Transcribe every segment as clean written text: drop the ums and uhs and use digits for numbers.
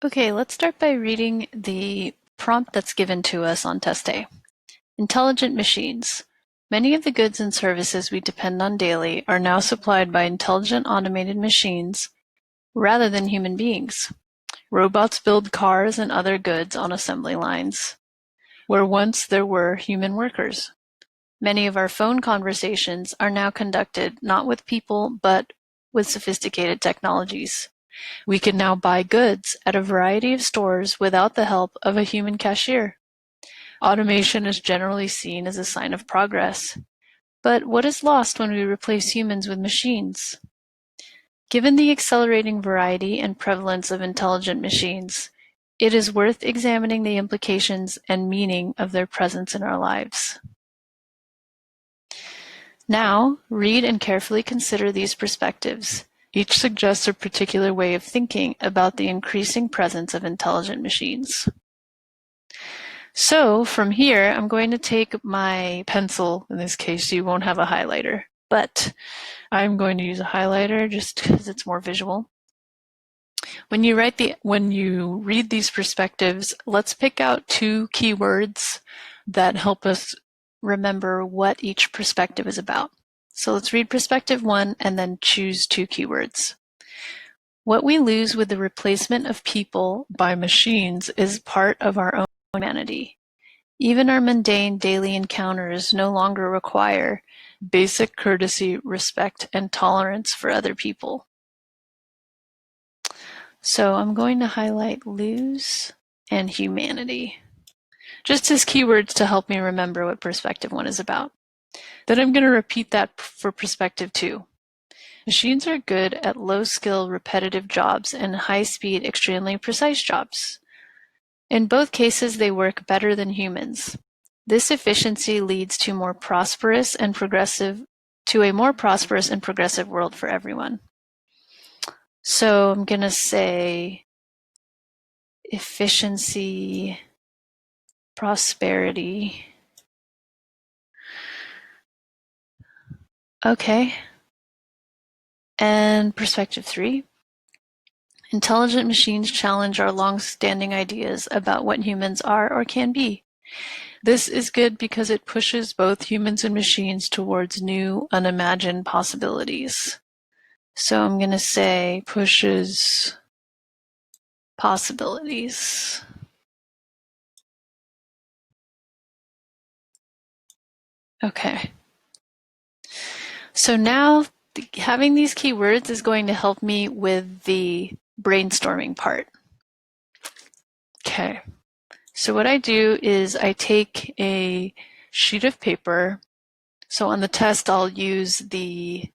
Okay, let's start by reading the prompt that's given to us on test A. Intelligent machines. Many of the goods and services we depend on daily are now supplied by intelligent automated machines rather than human beings. Robots build cars and other goods on assembly lines, where once there were human workers. Many of our phone conversations are now conducted not with people, but with sophisticated technologies. We can now buy goods at a variety of stores without the help of a human cashier. Automation is generally seen as a sign of progress. But what is lost when we replace humans with machines? Given the accelerating variety and prevalence of intelligent machines, it is worth examining the implications and meaning of their presence in our lives. Now, read and carefully consider these perspectives. Each suggests a particular way of thinking about the increasing presence of intelligent machines. So from here, I'm going to take my pencil. In this case, you won't have a highlighter, but I'm going to use a highlighter just because it's more visual. When you read these perspectives, let's pick out two keywords that help us remember what each perspective is about. So let's read perspective 1 and then choose two keywords. What we lose with the replacement of people by machines is part of our own humanity. Even our mundane daily encounters no longer require basic courtesy, respect, and tolerance for other people. So I'm going to highlight lose and humanity, just as keywords to help me remember what perspective 1 is about. Then I'm going to repeat that for perspective 2. Machines are good at low-skill, repetitive jobs and high-speed, extremely precise jobs. In both cases, they work better than humans. This efficiency leads to a more prosperous and progressive world for everyone. So I'm going to say efficiency, prosperity. Okay. And perspective 3. Intelligent machines challenge our long-standing ideas about what humans are or can be. This is good because it pushes both humans and machines towards new, unimagined possibilities. So I'm going to say pushes possibilities. Okay. So now having these keywords is going to help me with the brainstorming part. Okay. So what I do is I take a sheet of paper. So on the test, I'll use this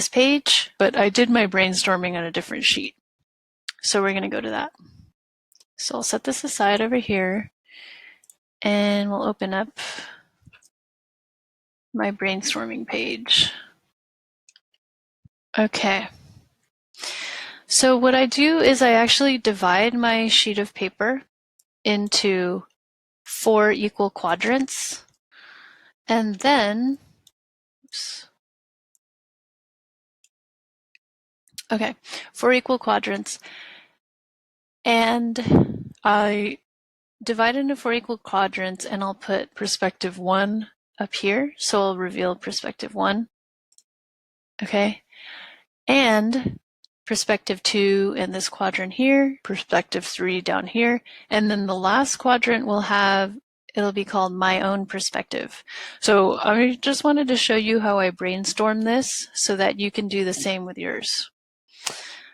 page, but I did my brainstorming on a different sheet. So we're going to go to that. So I'll set this aside over here and we'll open up my brainstorming page. Okay. So what I do is I actually divide my sheet of paper into 4 equal quadrants. And then, oops. Okay, 4 equal quadrants. And I divide into 4 equal quadrants and I'll put perspective 1 up here. So I'll reveal perspective 1. Okay. And perspective 2 in this quadrant here, perspective 3 down here, and then the last quadrant will have, it'll be called my own perspective. So I just wanted to show you how I brainstorm this so that you can do the same with yours.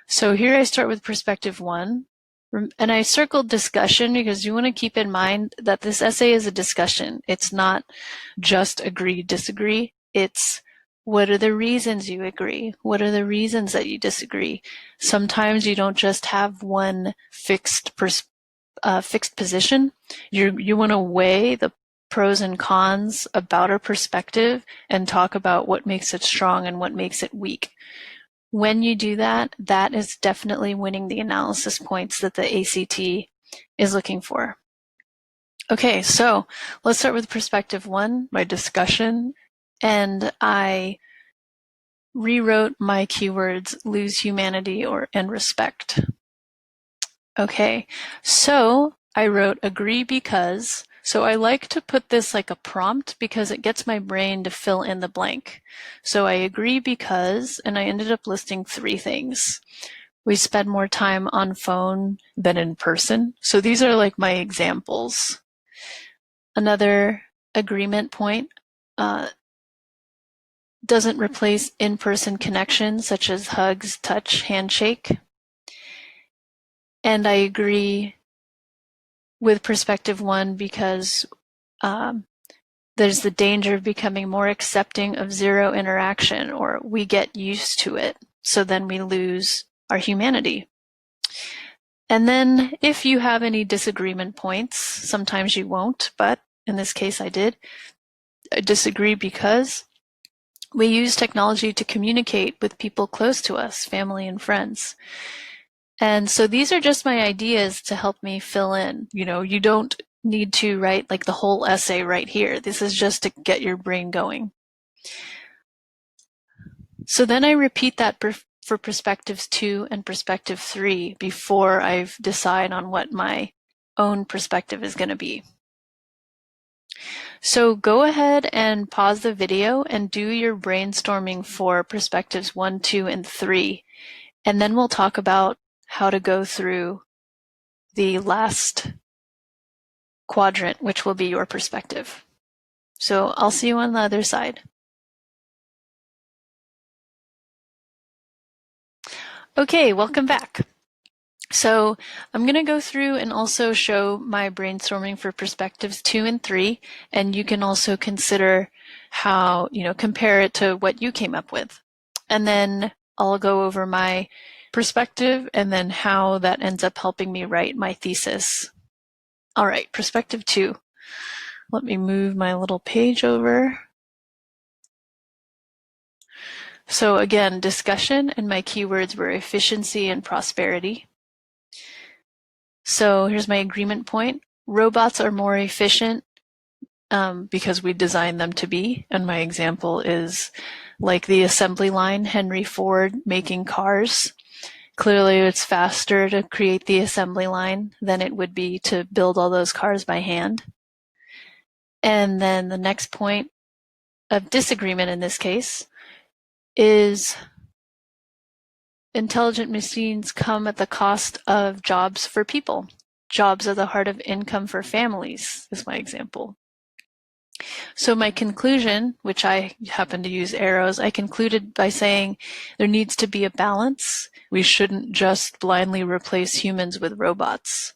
So here I start with perspective 1, and I circled discussion because you want to keep in mind that this essay is a discussion. It's not just agree, disagree. It's what are the reasons you agree? What are the reasons that you disagree? Sometimes you don't just have one fixed position. You want to weigh the pros and cons about a perspective and talk about what makes it strong and what makes it weak. When you do that, that is definitely winning the analysis points that the ACT is looking for. Okay, so let's start with perspective 1, my discussion, and I rewrote my keywords lose humanity and respect. Okay, so I wrote agree because. So I like to put this like a prompt because it gets my brain to fill in the blank. So I agree because, and I ended up listing 3 things. We spend more time on phone than in person. So these are like my examples. Another agreement point doesn't replace in-person connections such as hugs, touch, handshake. And I agree with perspective 1 because there's the danger of becoming more accepting of zero interaction, or we get used to it, so then we lose our humanity. And then if you have any disagreement points, sometimes you won't, but in this case I did. I disagree because we use technology to communicate with people close to us, family and friends. And so these are just my ideas to help me fill in. You know, you don't need to write like the whole essay right here. This is just to get your brain going. So then I repeat that for perspectives 2 and perspective 3 before I decide on what my own perspective is going to be. So go ahead and pause the video and do your brainstorming for perspectives 1, 2, and 3. And then we'll talk about how to go through the last quadrant, which will be your perspective. So I'll see you on the other side. Okay, welcome back. So I'm going to go through and also show my brainstorming for perspectives 2 and 3, and you can also consider how, compare it to what you came up with. And then I'll go over my perspective and then how that ends up helping me write my thesis. All right, perspective 2. Let me move my little page over. So again, discussion, and my keywords were efficiency and prosperity. So here's my agreement point. Robots are more efficient because we designed them to be. And my example is like the assembly line, Henry Ford making cars. Clearly, it's faster to create the assembly line than it would be to build all those cars by hand. And then the next point of disagreement in this case is intelligent machines come at the cost of jobs for people. Jobs are the heart of income for families, is my example. So my conclusion, which I happen to use arrows, I concluded by saying there needs to be a balance. We shouldn't just blindly replace humans with robots.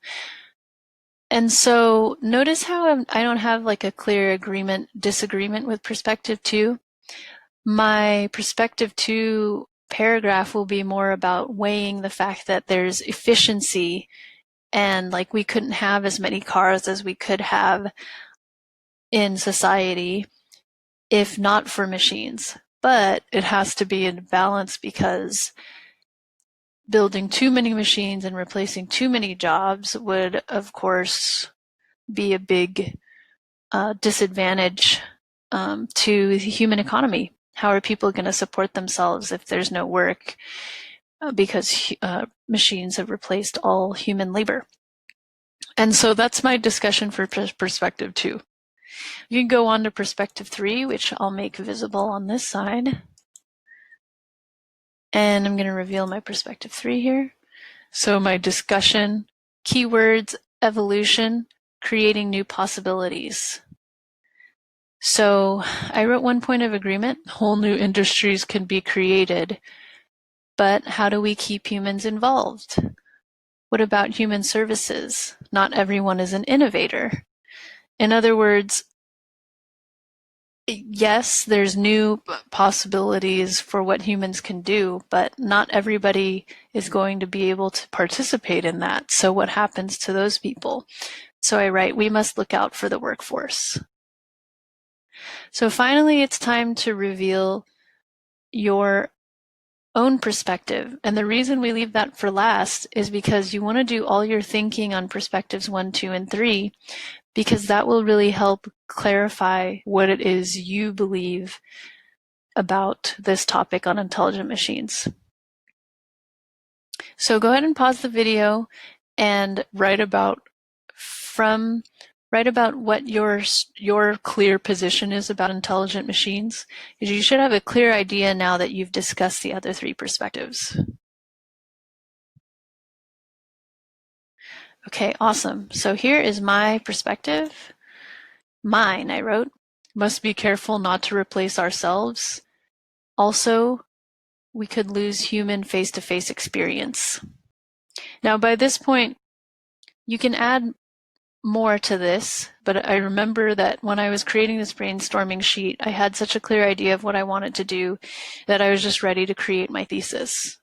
And so notice how I don't have like a clear disagreement with perspective 2. My perspective 2 paragraph will be more about weighing the fact that there's efficiency and like we couldn't have as many cars as we could have in society if not for machines. But it has to be in balance because building too many machines and replacing too many jobs would, of course, be a big disadvantage to the human economy. How are people going to support themselves if there's no work because machines have replaced all human labor? And so that's my discussion for perspective 2. You can go on to perspective 3, which I'll make visible on this side. And I'm going to reveal my perspective 3 here. So my discussion, keywords, evolution, creating new possibilities. So I wrote 1 point of agreement. Whole new industries can be created, but how do we keep humans involved? What about human services? Not everyone is an innovator. In other words, yes, there's new possibilities for what humans can do, but not everybody is going to be able to participate in that. So what happens to those people? So I write, we must look out for the workforce. So finally, it's time to reveal your own perspective. And the reason we leave that for last is because you want to do all your thinking on perspectives 1, 2, and 3, because that will really help clarify what it is you believe about this topic on intelligent machines. So go ahead and pause the video and write about what your clear position is about intelligent machines, because you should have a clear idea now that you've discussed the other three perspectives. Okay, awesome. So here is my perspective. Mine, I wrote, must be careful not to replace ourselves. Also, we could lose human face-to-face experience. Now, by this point, you can add more to this, but I remember that when I was creating this brainstorming sheet, I had such a clear idea of what I wanted to do that I was just ready to create my thesis.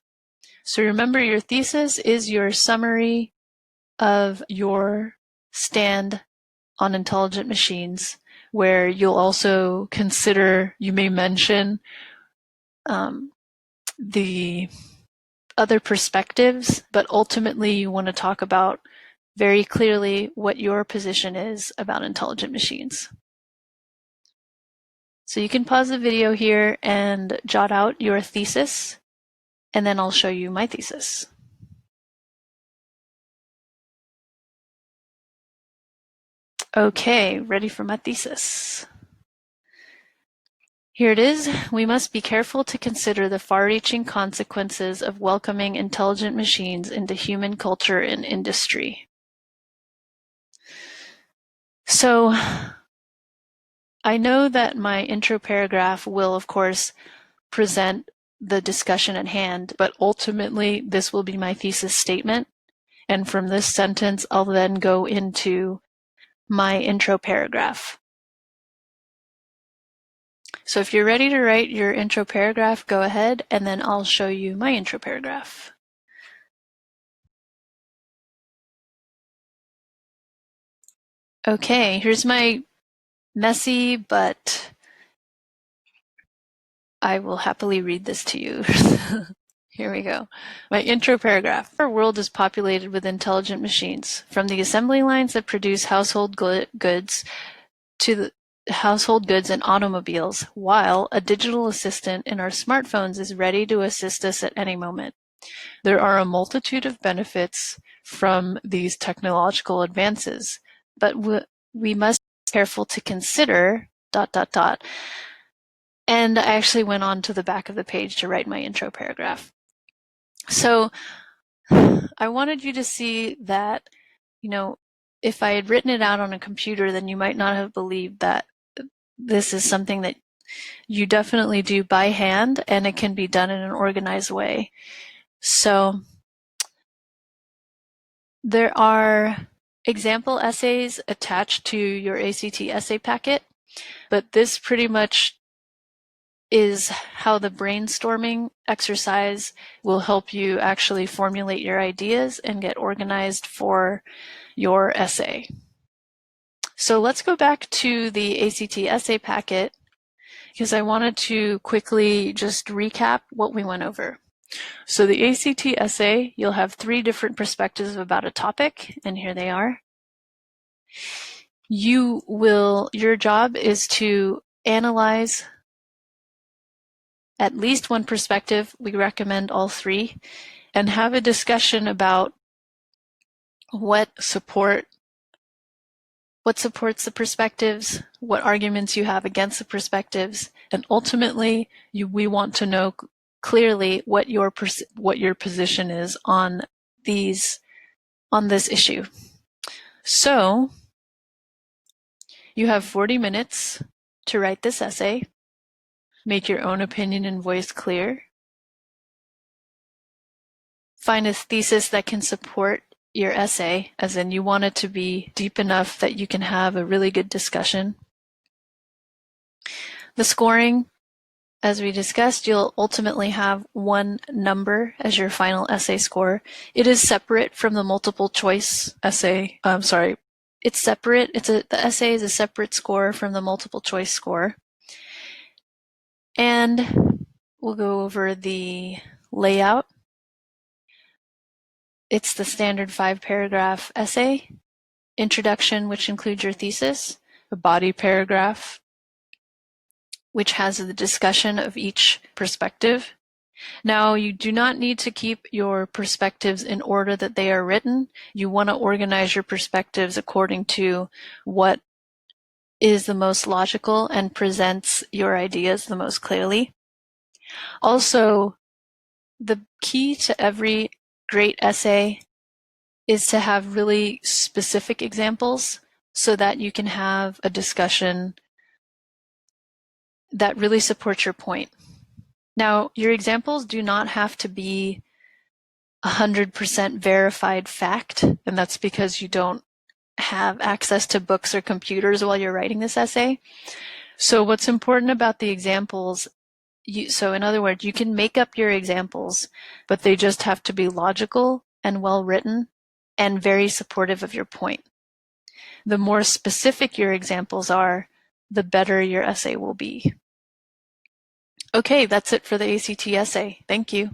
So remember, your thesis is your summary of your stand on intelligent machines, where you'll also consider, you may mention the other perspectives, but ultimately you want to talk about very clearly what your position is about intelligent machines. So you can pause the video here and jot out your thesis, and then I'll show you my thesis. Okay, ready for my thesis. Here it is. We must be careful to consider the far-reaching consequences of welcoming intelligent machines into human culture and industry. So I know that my intro paragraph will, of course, present the discussion at hand, but ultimately this will be my thesis statement. And from this sentence, I'll then go into my intro paragraph. So if you're ready to write your intro paragraph, go ahead, and then I'll show you my intro paragraph. Okay, here's my messy, but I will happily read this to you. Here we go. My intro paragraph. Our world is populated with intelligent machines, from the assembly lines that produce household goods to the household goods and automobiles, while a digital assistant in our smartphones is ready to assist us at any moment. There are a multitude of benefits from these technological advances, but we must be careful to consider ... And I actually went on to the back of the page to write my intro paragraph. So I wanted you to see that, if I had written it out on a computer, then you might not have believed that this is something that you definitely do by hand, and it can be done in an organized way. So there are example essays attached to your ACT essay packet, but this pretty much is how the brainstorming exercise will help you actually formulate your ideas and get organized for your essay. So let's go back to the ACT essay packet, because I wanted to quickly just recap what we went over. So the ACT essay, you'll have 3 different perspectives about a topic, and here they are. Your job is to analyze at least one perspective. We recommend all 3, and have a discussion about what supports the perspectives, what arguments you have against the perspectives, and ultimately we want to know clearly what your position is on this issue. So you have 40 minutes to write this essay, make your own opinion and voice clear, find a thesis that can support your essay, as in you want it to be deep enough that you can have a really good discussion. The scoring, as we discussed, you'll ultimately have 1 number as your final essay score. It is separate from the multiple choice essay. It's separate. The essay is a separate score from the multiple choice score. And we'll go over the layout. It's the standard 5-paragraph essay. Introduction, which includes your thesis. A body paragraph, which has the discussion of each perspective. Now, you do not need to keep your perspectives in order that they are written. You want to organize your perspectives according to what is the most logical and presents your ideas the most clearly. Also, the key to every great essay is to have really specific examples so that you can have a discussion that really supports your point. Now, your examples do not have to be 100% verified fact, and that's because you don't have access to books or computers while you're writing this essay. So what's important about the examples, so in other words, you can make up your examples, but they just have to be logical and well written and very supportive of your point. The more specific your examples are, the better your essay will be. Okay, that's it for the ACT essay. Thank you.